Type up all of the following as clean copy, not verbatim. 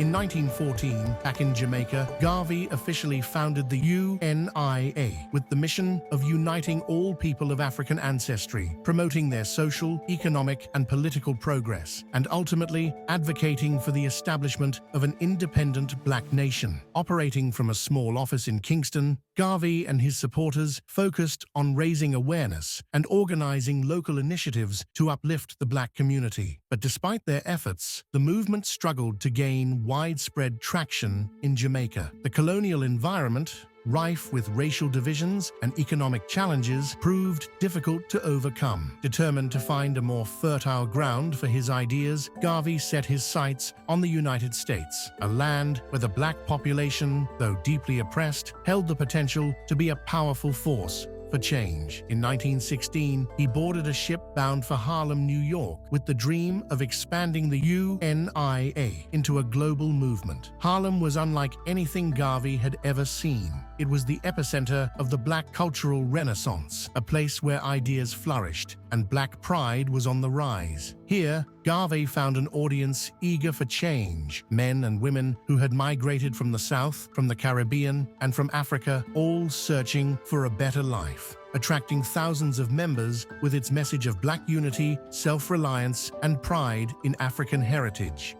In 1914, back in Jamaica, Garvey officially founded the UNIA with the mission of uniting all people of African ancestry, promoting their social, economic, and political progress, and ultimately advocating for the establishment of an independent black nation. Operating from a small office in Kingston, Garvey and his supporters focused on raising awareness and organizing local initiatives to uplift the black community. But despite their efforts, the movement struggled to gain widespread traction in Jamaica. The colonial environment, rife with racial divisions and economic challenges, proved difficult to overcome. Determined to find a more fertile ground for his ideas, Garvey set his sights on the United States, a land where the black population, though deeply oppressed, held the potential to be a powerful force for change. In 1916, he boarded a ship bound for Harlem, New York, with the dream of expanding the UNIA into a global movement. Harlem was unlike anything Garvey had ever seen. It was the epicenter of the black cultural renaissance, a place where ideas flourished and black pride was on the rise. Here, Garvey found an audience eager for change, men and women who had migrated from the South, from the Caribbean, and from Africa, all searching for a better life, attracting thousands of members with its message of black unity, self-reliance, and pride in African heritage.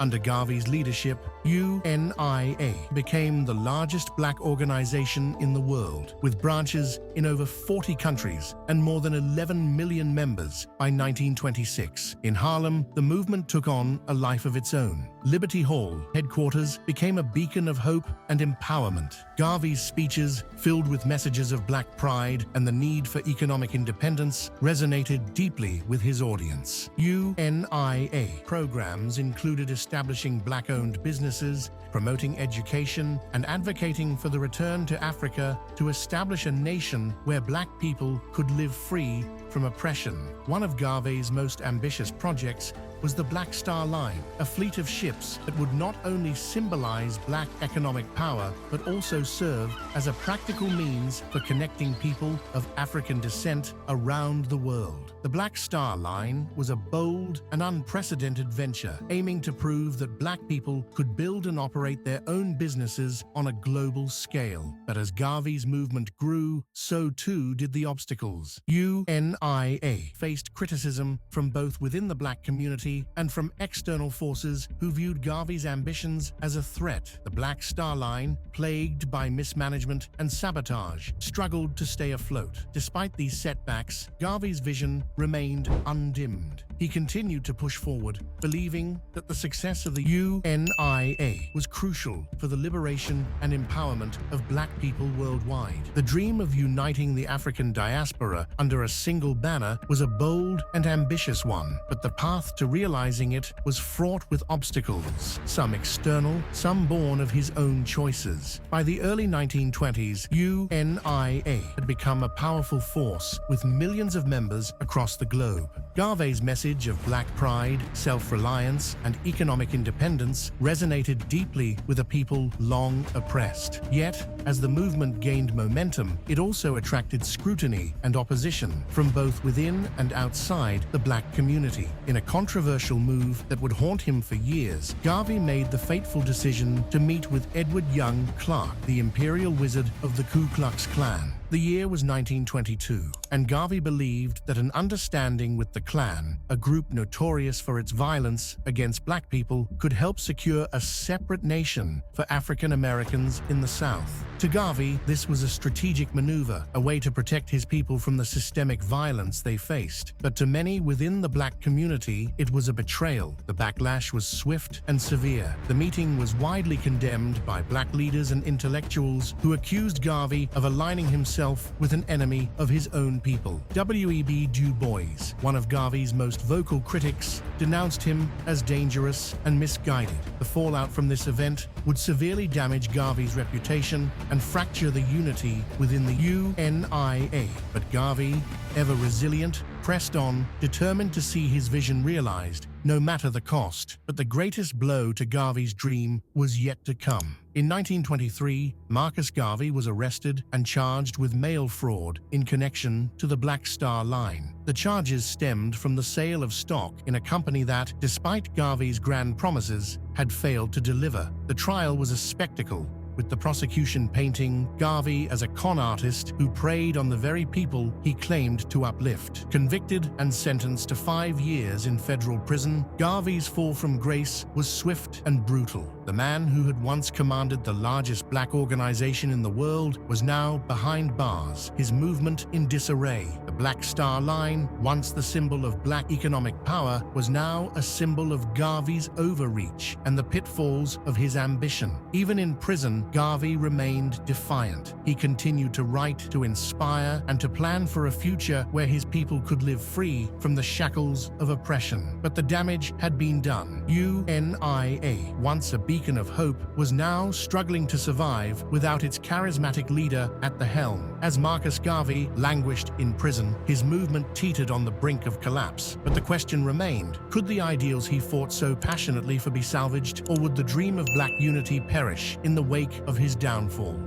Under Garvey's leadership, UNIA became the largest black organization in the world, with branches in over 40 countries and more than 11 million members by 1926. In Harlem, the movement took on a life of its own. Liberty Hall, headquarters, became a beacon of hope and empowerment. Garvey's speeches, filled with messages of black pride and the need for economic independence, resonated deeply with his audience. UNIA programs included establishing black-owned businesses, promoting education, and advocating for the return to Africa to establish a nation where black people could live free from oppression. One of Garvey's most ambitious projects was the Black Star Line, a fleet of ships that would not only symbolize black economic power, but also serve as a practical means for connecting people of African descent around the world. The Black Star Line was a bold and unprecedented venture, aiming to prove that black people could build and operate their own businesses on a global scale. But as Garvey's movement grew, so too did the obstacles. UNIA faced criticism from both within the black community and from external forces who viewed Garvey's ambitions as a threat. The Black Star Line, plagued by mismanagement and sabotage, struggled to stay afloat. Despite these setbacks, Garvey's vision remained undimmed. He continued to push forward, believing that the success of the UNIA was crucial for the liberation and empowerment of black people worldwide. The dream of uniting the African diaspora under a single banner was a bold and ambitious one, but the path to realizing it was fraught with obstacles, some external, some born of his own choices. By the early 1920s, UNIA had become a powerful force with millions of members across the globe. Garvey's message of black pride, self-reliance, and economic independence resonated deeply with a people long oppressed. Yet, as the movement gained momentum, it also attracted scrutiny and opposition from both within and outside the black community. In a controversial move that would haunt him for years, Garvey made the fateful decision to meet with Edward Young Clark, the imperial wizard of the Ku Klux Klan. The year was 1922, and Garvey believed that an understanding with the Klan, a group notorious for its violence against black people, could help secure a separate nation for African Americans in the South. To Garvey, this was a strategic maneuver, a way to protect his people from the systemic violence they faced. But to many within the black community, it was a betrayal. The backlash was swift and severe. The meeting was widely condemned by black leaders and intellectuals who accused Garvey of aligning himself with an enemy of his own people. W.E.B. Du Bois, one of Garvey's most vocal critics, denounced him as dangerous and misguided. The fallout from this event would severely damage Garvey's reputation and fracture the unity within the UNIA. But Garvey, ever resilient, pressed on, determined to see his vision realized, no matter the cost. But the greatest blow to Garvey's dream was yet to come. In 1923, Marcus Garvey was arrested and charged with mail fraud in connection to the Black Star Line. The charges stemmed from the sale of stock in a company that, despite Garvey's grand promises, had failed to deliver. The trial was a spectacle, with the prosecution painting Garvey as a con artist who preyed on the very people he claimed to uplift. Convicted and sentenced to 5 years in federal prison, Garvey's fall from grace was swift and brutal. The man who had once commanded the largest black organization in the world was now behind bars, his movement in disarray. The Black Star Line, once the symbol of black economic power, was now a symbol of Garvey's overreach and the pitfalls of his ambition. Even in prison, Garvey remained defiant. He continued to write, to inspire, and to plan for a future where his people could live free from the shackles of oppression. But the damage had been done. UNIA, once a beacon of hope, was now struggling to survive without its charismatic leader at the helm. As Marcus Garvey languished in prison, his movement teetered on the brink of collapse. But the question remained, could the ideals he fought so passionately for be salvaged, or would the dream of black unity perish in the wake of his downfall?